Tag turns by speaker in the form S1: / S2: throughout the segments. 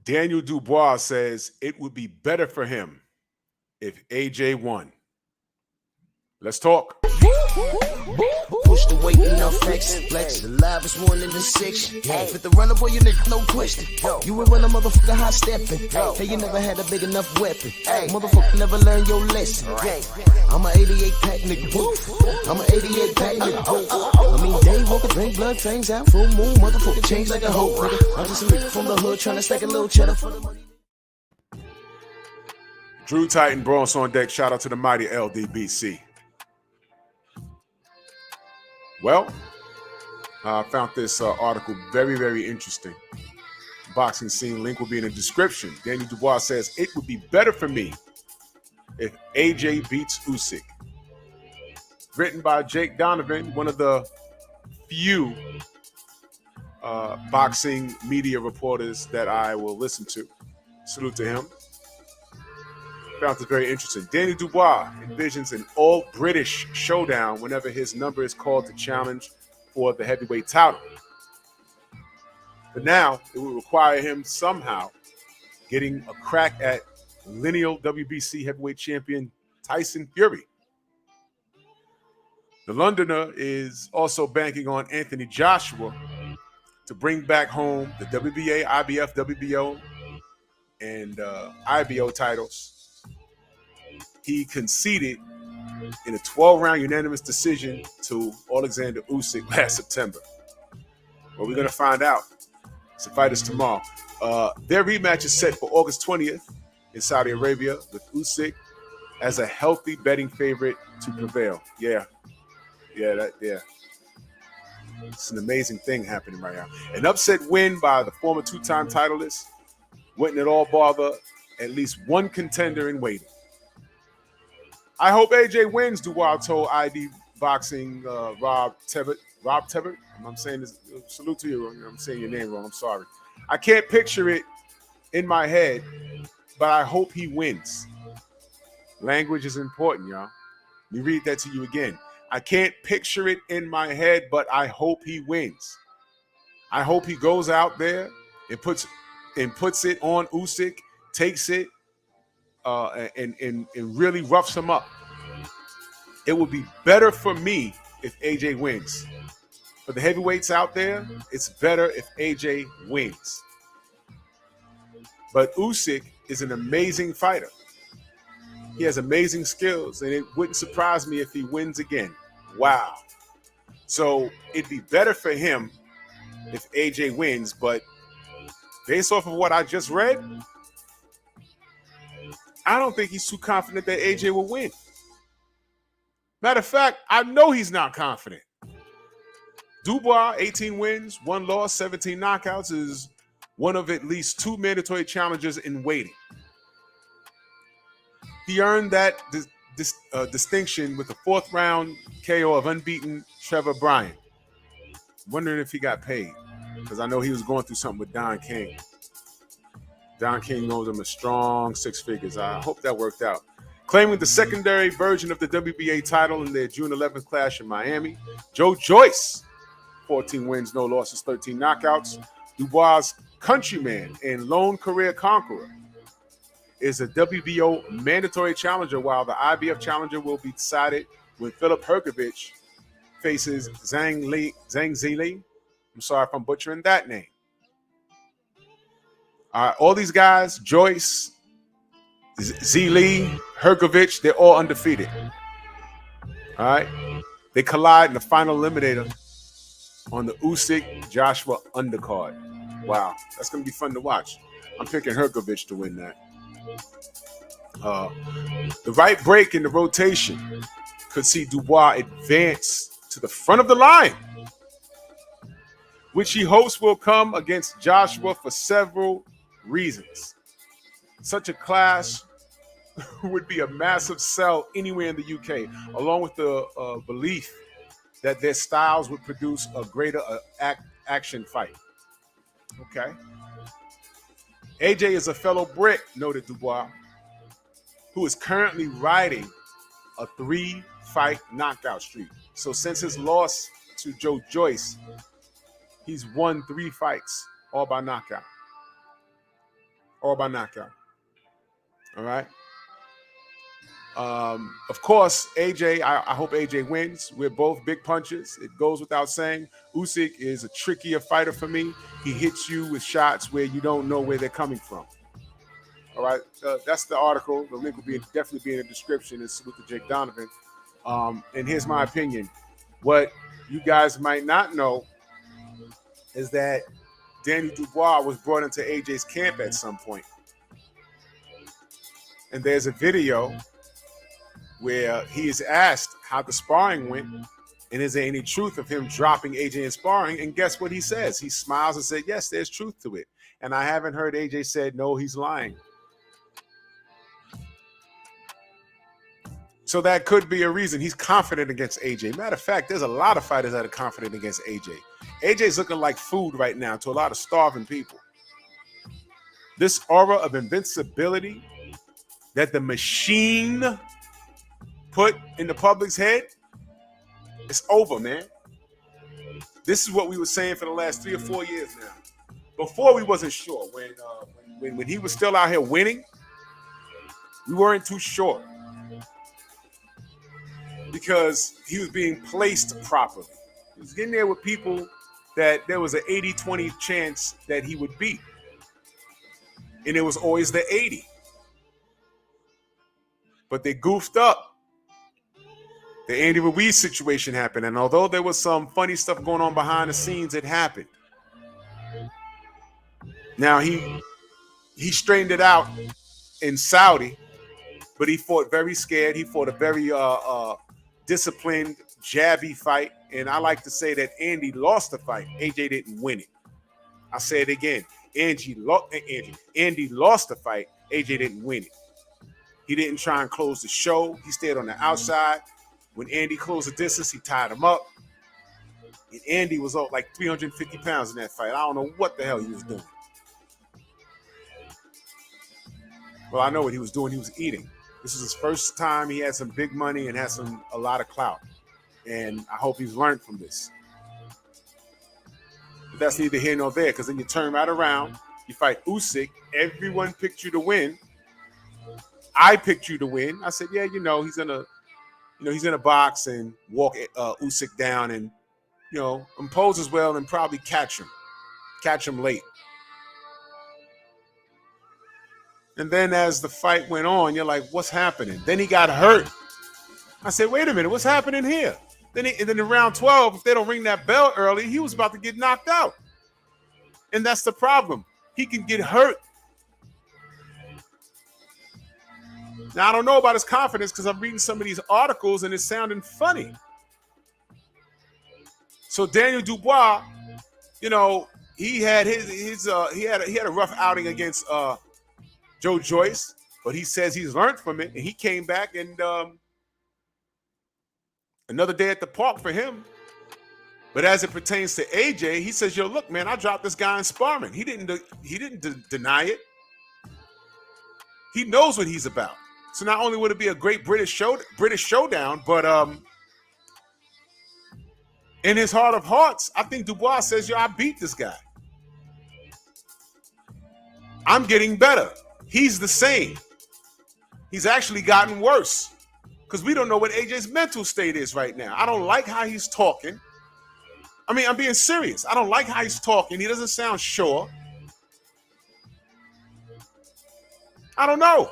S1: Daniel Dubois says it would be better for him if AJ won. Let's talk.
S2: Push the weight and no flex. Flex the live is one in the six. Fit the runner, boy, you nigga, no question. You will run a motherfucker high stepping. Hey, you never had a big enough weapon. Motherfucker never learned your lesson. I'm a 88 pack nigga. I'm a 88 pack nigga. I mean, day walker, drink blood, trains out, full moon. Motherfucker change like a hoe. I'm just a nigga from the hood trying to stack a little cheddar for the money.
S1: Drew Titan, Bronx on deck. Shout out to the mighty LDBC. Well, I found this article very, very interesting. Boxing scene link will be in the description. Daniel Dubois says, it would be better for me if AJ beats Usyk. Written by Jake Donovan, one of the few boxing media reporters that I will listen to. Salute to him. Found it very interesting. Daniel Dubois envisions an all-British showdown whenever his number is called to challenge for the heavyweight title. But now, it would require him somehow getting a crack at lineal WBC heavyweight champion Tyson Fury. The Londoner is also banking on Anthony Joshua to bring back home the WBA, IBF, WBO, and IBO titles. He conceded in a 12-round unanimous decision to Alexander Usyk last September. Well, we're going to find out. It's the fight is tomorrow. Their rematch is set for August 20th in Saudi Arabia with Usyk as a healthy betting favorite to prevail. Yeah. It's an amazing thing happening right now. An upset win by the former two-time titleist wouldn't at all bother at least one contender in waiting. I hope AJ wins, Dubois told ID Boxing Rob Tebbett. Rob Tebbett? I'm saying this. Salute to you. I'm saying your name wrong. I'm sorry. I can't picture it in my head, but I hope he wins. Language is important, y'all. Let me read that to you again. I can't picture it in my head, but I hope he wins. I hope he goes out there and puts it on Usyk, takes it, and really roughs him up. It would be better for me if AJ wins. For the heavyweights out there, it's better if AJ wins. But Usyk is an amazing fighter. He has amazing skills, and it wouldn't surprise me if he wins again. Wow. So it'd be better for him if AJ wins, but based off of what I just read, I don't think he's too confident that AJ will win. Matter of fact, I know he's not confident. Dubois, 18 wins, 1 loss, 17 knockouts, is one of at least 2 mandatory challengers in waiting. He earned that distinction with a 4th round KO of unbeaten Trevor Bryan. Wondering if he got paid, because I know he was going through something with Don King. Don King owes him a strong 6 figures. I hope that worked out. Claiming the secondary version of the WBA title in their June 11th clash in Miami, Joe Joyce, 14 wins, no losses, 13 knockouts. Dubois' countryman and lone career conqueror is a WBO mandatory challenger, while the IBF challenger will be decided when Filip Hrgović faces Zhang Zili. I'm sorry if I'm butchering that name. All these guys, Joyce, Zili, Hrgović, they're all undefeated. All right? They collide in the final eliminator on the Usyk-Joshua undercard. Wow, that's going to be fun to watch. I'm picking Hrgović to win that. The right break in the rotation could see Dubois advance to the front of the line, which he hopes will come against Joshua for several reasons. Such a clash would be a massive sell anywhere in the UK, along with the belief that their styles would produce a greater action fight. Okay. AJ is a fellow Brit, noted Dubois, who is currently riding a 3-fight knockout streak. So since his loss to Joe Joyce, he's won 3 fights, all by knockout. or by knockout. All right. Of course, AJ, I hope AJ wins. We're both big punchers. It goes without saying. Usyk is a trickier fighter for me. He hits you with shots where you don't know where they're coming from. All right, that's the article. The link will definitely be in the description. It's with Jake Donovan. And here's my opinion. What you guys might not know is that Danny Dubois was brought into AJ's camp at some point. And there's a video where he is asked how the sparring went and is there any truth of him dropping AJ in sparring? And guess what he says? He smiles and said, yes, there's truth to it. And I haven't heard AJ said, no, he's lying. So that could be a reason. He's confident against AJ. Matter of fact, there's a lot of fighters that are confident against AJ. AJ's looking like food right now to a lot of starving people. This aura of invincibility that the machine put in the public's head, it's over, man. This is what we were saying for the last 3 or 4 years now. Before we wasn't sure. When he was still out here winning, we weren't too sure. Because he was being placed properly. He was getting there with people that there was an 80-20 chance that he would beat. And it was always the 80. But they goofed up. The Andy Ruiz situation happened. And although there was some funny stuff going on behind the scenes, it happened. Now, he straightened it out in Saudi, but he fought very scared. He fought a very disciplined, jabby fight. And I like to say that Andy lost the fight. AJ didn't win it. I say it again. Andy lost the fight. AJ didn't win it. He didn't try and close the show. He stayed on the outside. When Andy closed the distance, he tied him up. And Andy was up like 350 pounds in that fight. I don't know what the hell he was doing. Well, I know what he was doing. He was eating. This is his first time he had some big money and has a lot of clout. And I hope he's learned from this. But that's neither here nor there, because then you turn right around, you fight Usyk. Everyone picked you to win. I picked you to win. I said, yeah, he's gonna box and walk Usyk down and impose as well and probably catch him late. And then as the fight went on, you're like, what's happening? Then he got hurt. I said, wait a minute, what's happening here? Then in round 12, if they don't ring that bell early, he was about to get knocked out. And that's the problem. He can get hurt. Now, I don't know about his confidence because I'm reading some of these articles and it's sounding funny. So Daniel Dubois, he had he had a rough outing against Joe Joyce, but he says he's learned from it, and he came back and another day at the park for him. But as it pertains to AJ, he says, "Yo, look, man, I dropped this guy in sparring. He didn't deny it. He knows what he's about. So not only would it be a great British showdown, but in his heart of hearts, I think Dubois says, yo, I beat this guy. I'm getting better. He's the same. He's actually gotten worse because we don't know what AJ's mental state is right now. I don't like how he's talking. I mean, I'm being serious. I don't like how he's talking. He doesn't sound sure. I don't know.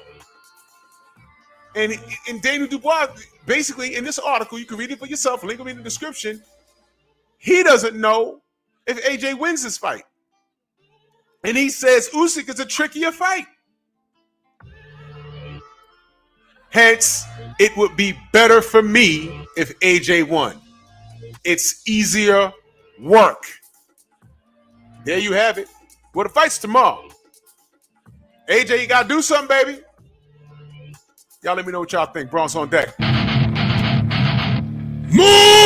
S1: And Daniel Dubois, basically, in this article, you can read it for yourself, link will be in the description. He doesn't know if AJ wins this fight. And he says Usyk is a trickier fight. Hence, it would be better for me if AJ won. It's easier work. There you have it. Well, the fight's tomorrow. AJ, you got to do something, baby. Y'all let me know what y'all think. Bronx on deck. Move!